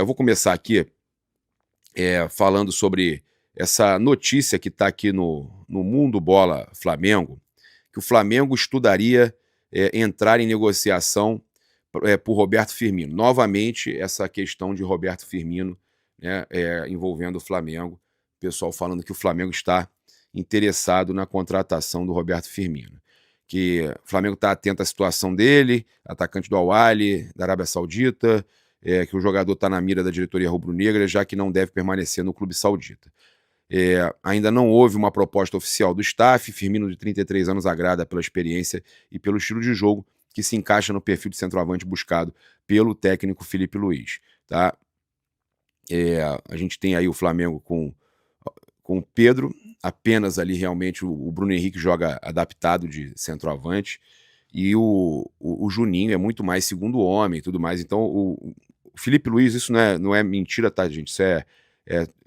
eu vou começar aqui falando sobre essa notícia que está aqui no Mundo Bola Flamengo, que o Flamengo estudaria entrar em negociação por Roberto Firmino. Novamente, essa questão de Roberto Firmino, né, envolvendo o Flamengo. O pessoal falando que o Flamengo está interessado na contratação do Roberto Firmino. Que o Flamengo está atento à situação dele, atacante do Al-Ahly, da Arábia Saudita, que o jogador está na mira da diretoria rubro-negra, já que não deve permanecer no clube saudita. Ainda não houve uma proposta oficial do staff. Firmino, de 33 anos, agrada pela experiência e pelo estilo de jogo que se encaixa no perfil de centroavante buscado pelo técnico Felipe Luiz. Tá? A gente tem aí o Flamengo com o Pedro, apenas ali realmente o Bruno Henrique joga adaptado de centroavante, e o Juninho é muito mais segundo homem e tudo mais. Então o Felipe Luiz, isso não é mentira, tá, gente? Isso é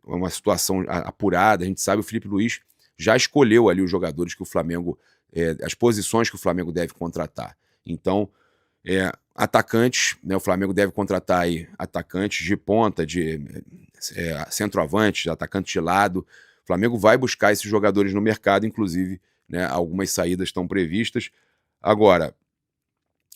uma situação apurada. A gente sabe, o Felipe Luiz já escolheu ali os jogadores que o Flamengo, as posições que o Flamengo deve contratar. Então, atacantes, né, o Flamengo deve contratar aí atacantes de ponta, de centroavante, atacante de lado. O Flamengo vai buscar esses jogadores no mercado, inclusive, né, algumas saídas estão previstas. Agora,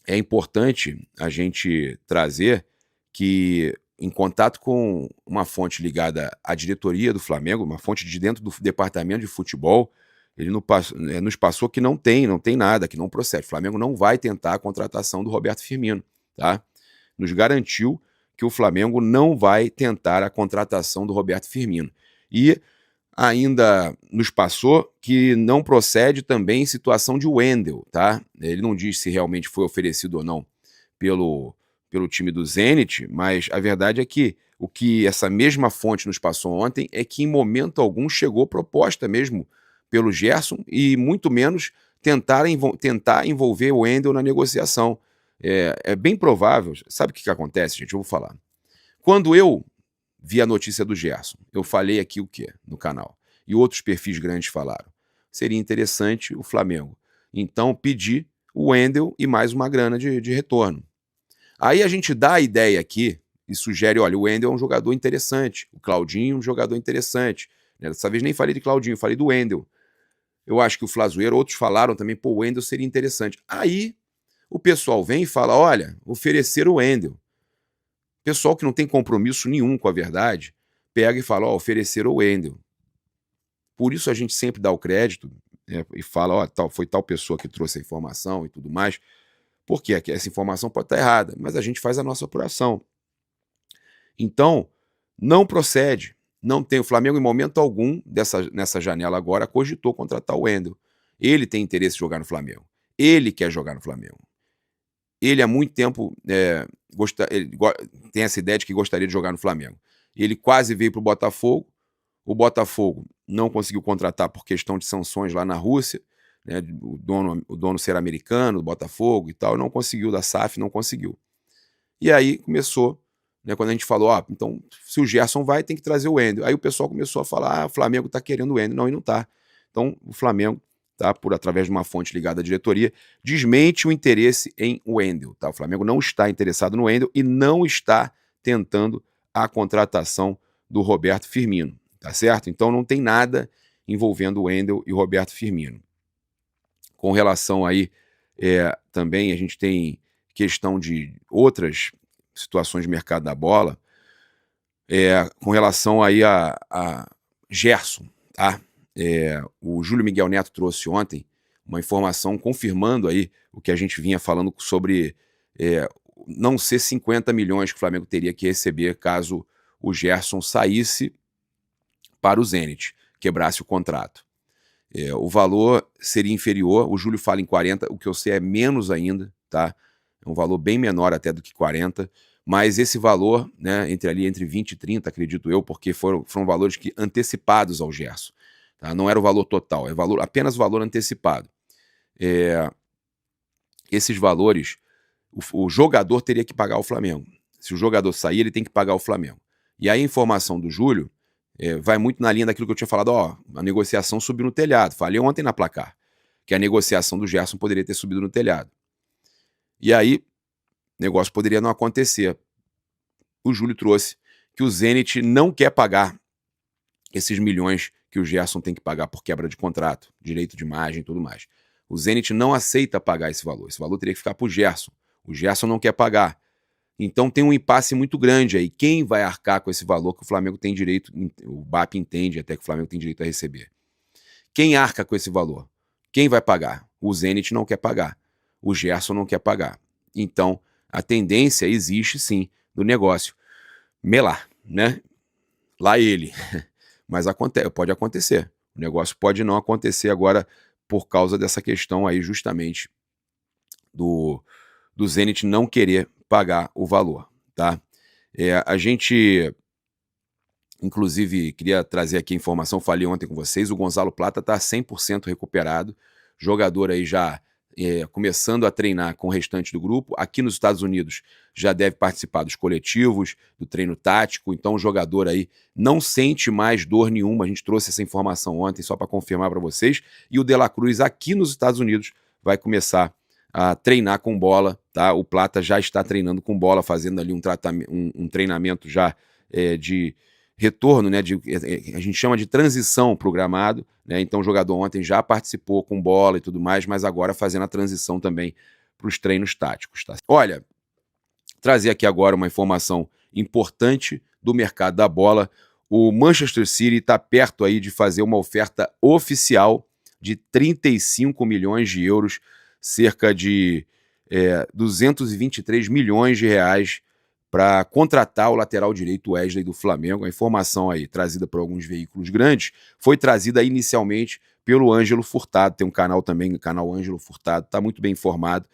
é importante a gente trazer que, em contato com uma fonte ligada à diretoria do Flamengo, uma fonte de dentro do departamento de futebol, ele nos passou que não tem nada, que não procede. O Flamengo não vai tentar a contratação do Roberto Firmino, tá? Nos garantiu que o Flamengo não vai tentar a contratação do Roberto Firmino. E ainda nos passou que não procede também em situação de Wendel, tá? Ele não diz se realmente foi oferecido ou não pelo time do Zenit, mas a verdade é que o que essa mesma fonte nos passou ontem é que em momento algum chegou proposta mesmo pelo Gerson, e muito menos tentar envolver o Wendel na negociação. É bem provável. Sabe o que acontece, gente? Eu vou falar. Quando eu vi a notícia do Gerson, eu falei aqui o quê no canal? E outros perfis grandes falaram. Seria interessante o Flamengo então pedir o Wendel e mais uma grana de retorno. Aí a gente dá a ideia aqui e sugere, olha, o Wendel é um jogador interessante, o Claudinho é um jogador interessante. Dessa vez nem falei de Claudinho, falei do Wendel. Eu acho que o Flazoeiro, outros falaram também, pô, o Wendel seria interessante. Aí o pessoal vem e fala, olha, oferecer o Wendel. Pessoal que não tem compromisso nenhum com a verdade, pega e fala, ó, oferecer o Wendel. Por isso a gente sempre dá o crédito, e fala, ó, foi tal pessoa que trouxe a informação e tudo mais, porque essa informação pode estar errada, mas a gente faz a nossa apuração. Então, não procede. Não tem. O Flamengo, em momento algum, nessa janela agora, cogitou contratar o Wendel. Ele tem interesse em jogar no Flamengo. Ele quer jogar no Flamengo. Ele há muito tempo tem essa ideia de que gostaria de jogar no Flamengo. Ele quase veio para o Botafogo. O Botafogo não conseguiu contratar por questão de sanções lá na Rússia, né, o dono ser americano, do Botafogo e tal, não conseguiu, da SAF não conseguiu. E aí começou, né, quando a gente falou, então se o Gerson vai, tem que trazer o Wendel. Aí o pessoal começou a falar, o Flamengo está querendo o Wendel. Não, e não está. Então o Flamengo, tá, através de uma fonte ligada à diretoria, desmente o interesse em Wendel. Tá? O Flamengo não está interessado no Wendel e não está tentando a contratação do Roberto Firmino. Tá certo? Então não tem nada envolvendo o Wendel e o Roberto Firmino. Com relação aí, também a gente tem questão de outras situações de mercado da bola, com relação aí a Gerson, tá? O Júlio Miguel Neto trouxe ontem uma informação confirmando aí o que a gente vinha falando sobre não ser 50 milhões que o Flamengo teria que receber caso o Gerson saísse para o Zenit, quebrasse o contrato. O valor seria inferior, o Júlio fala em 40, o que eu sei é menos ainda, tá? É um valor bem menor até do que 40, mas esse valor, né, entre 20 e 30, acredito eu, porque foram valores que antecipados ao Gerson. Tá? Não era o valor total, apenas o valor antecipado. Esses valores, o jogador teria que pagar ao Flamengo. Se o jogador sair, ele tem que pagar ao Flamengo. E aí a informação do Júlio vai muito na linha daquilo que eu tinha falado, a negociação subiu no telhado. Falei ontem na Placar, que a negociação do Gerson poderia ter subido no telhado. E aí, o negócio poderia não acontecer. O Júlio trouxe que o Zenit não quer pagar esses milhões que o Gerson tem que pagar por quebra de contrato, direito de imagem e tudo mais. O Zenit não aceita pagar esse valor teria que ficar para o Gerson. O Gerson não quer pagar. Então tem um impasse muito grande aí. Quem vai arcar com esse valor que o Flamengo tem direito, o BAP entende até que o Flamengo tem direito a receber? Quem arca com esse valor? Quem vai pagar? O Zenit não quer pagar. O Gerson não quer pagar. Então, a tendência existe sim do negócio melar, né? Lá ele. Mas pode acontecer. O negócio pode não acontecer agora por causa dessa questão aí justamente do Zenit não querer pagar o valor, tá? A gente, inclusive, queria trazer aqui a informação, falei ontem com vocês, o Gonzalo Plata está 100% recuperado, jogador aí já começando a treinar com o restante do grupo. Aqui nos Estados Unidos já deve participar dos coletivos, do treino tático, então o jogador aí não sente mais dor nenhuma, a gente trouxe essa informação ontem só para confirmar para vocês, e o De La Cruz aqui nos Estados Unidos vai começar a treinar com bola, tá? O Plata já está treinando com bola, fazendo ali um treinamento já de retorno, né? A gente chama de transição programado, né? Então o jogador ontem já participou com bola e tudo mais, mas agora fazendo a transição também para os treinos táticos, tá? Olha, trazer aqui agora uma informação importante do mercado da bola. O Manchester City está perto aí de fazer uma oferta oficial de 35 milhões de euros, cerca de 223 milhões de reais para contratar o lateral direito Wesley do Flamengo. A informação aí, trazida por alguns veículos grandes, foi trazida inicialmente pelo Ângelo Furtado. Tem um canal também, o canal Ângelo Furtado, está muito bem informado.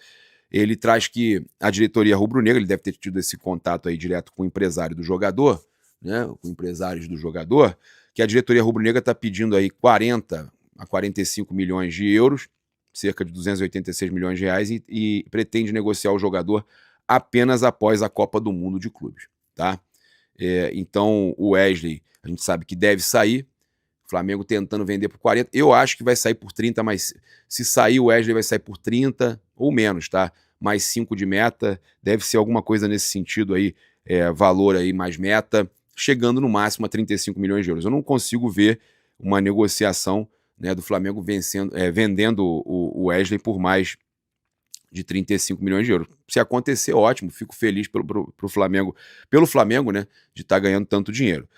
Ele traz que a diretoria rubro-negra, ele deve ter tido esse contato aí direto com o empresário do jogador, né, com empresários do jogador, que a diretoria rubro-negra está pedindo aí 40 a 45 milhões de euros, cerca de 286 milhões de reais, e pretende negociar o jogador apenas após a Copa do Mundo de Clubes, tá? Então o Wesley, a gente sabe que deve sair, o Flamengo tentando vender por 40, eu acho que vai sair por 30, mas se sair o Wesley vai sair por 30 ou menos, tá? Mais 5 de meta, deve ser alguma coisa nesse sentido aí, valor aí mais meta, chegando no máximo a 35 milhões de euros. Eu não consigo ver uma negociação, né, do Flamengo vendendo o Wesley por mais de 35 milhões de euros. Se acontecer, ótimo, fico feliz pelo Flamengo, né, de estar ganhando tanto dinheiro.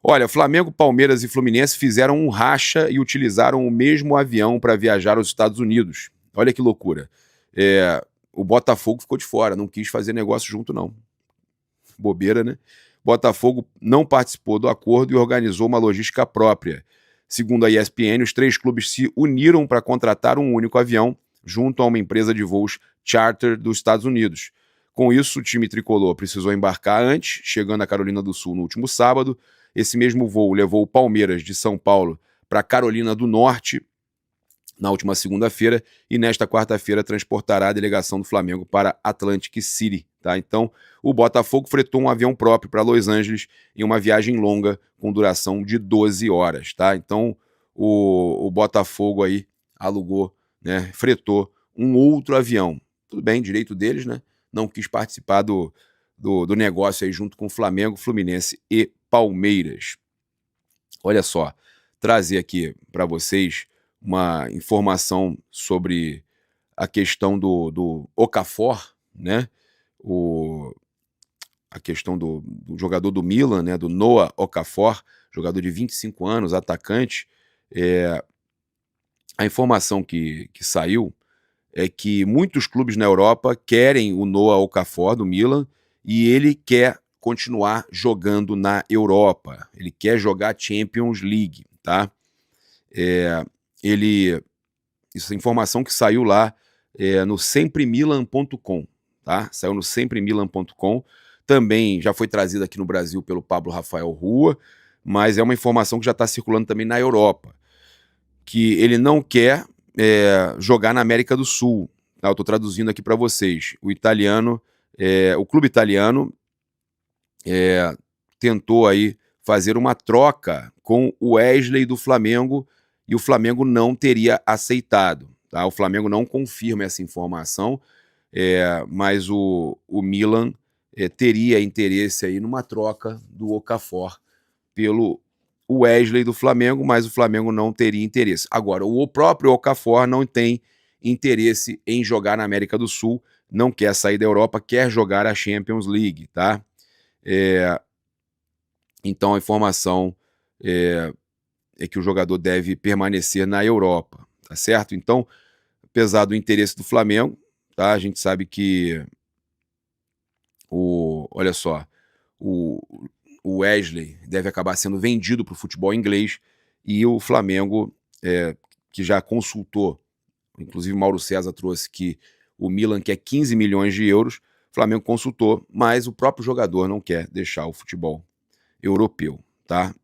Olha, Flamengo, Palmeiras e Fluminense fizeram um racha e utilizaram o mesmo avião para viajar aos Estados Unidos. Olha que loucura. O Botafogo ficou de fora, não quis fazer negócio junto, não. Bobeira, né? Botafogo não participou do acordo e organizou uma logística própria. Segundo a ESPN, os 3 clubes se uniram para contratar um único avião junto a uma empresa de voos charter dos Estados Unidos. Com isso, o time tricolor precisou embarcar antes, chegando à Carolina do Sul no último sábado. Esse mesmo voo levou o Palmeiras de São Paulo para Carolina do Norte na última segunda-feira, e nesta quarta-feira transportará a delegação do Flamengo para Atlantic City, tá? Então, o Botafogo fretou um avião próprio para Los Angeles em uma viagem longa com duração de 12 horas, tá? Então, o Botafogo aí alugou, né, fretou um outro avião. Tudo bem, direito deles, né? Não quis participar do negócio aí junto com o Flamengo, Fluminense e Palmeiras. Olha só, trazer aqui para vocês uma informação sobre a questão do Okafor, né? A questão do jogador do Milan, né? Do Noah Okafor, jogador de 25 anos, atacante. A informação que saiu é que muitos clubes na Europa querem o Noah Okafor do Milan e ele quer continuar jogando na Europa. Ele quer jogar Champions League, tá? Essa informação que saiu lá no sempremilan.com, tá? Saiu no sempremilan.com. Também já foi trazida aqui no Brasil pelo Pablo Rafael Rua, mas é uma informação que já está circulando também na Europa, que ele não quer jogar na América do Sul. Tá? Eu estou traduzindo aqui para vocês. O clube italiano tentou aí fazer uma troca com o Wesley do Flamengo e o Flamengo não teria aceitado. Tá? O Flamengo não confirma essa informação, mas o Milan teria interesse aí numa troca do Okafor pelo Wesley do Flamengo, mas o Flamengo não teria interesse. Agora, o próprio Okafor não tem interesse em jogar na América do Sul, não quer sair da Europa, quer jogar a Champions League, tá? Então a informação é que o jogador deve permanecer na Europa, tá certo? Então, apesar do interesse do Flamengo, tá? A gente sabe que olha só, o Wesley deve acabar sendo vendido para o futebol inglês e o Flamengo, que já consultou, inclusive o Mauro César trouxe que o Milan quer 15 milhões de euros, o Flamengo consultou, mas o próprio jogador não quer deixar o futebol europeu, tá?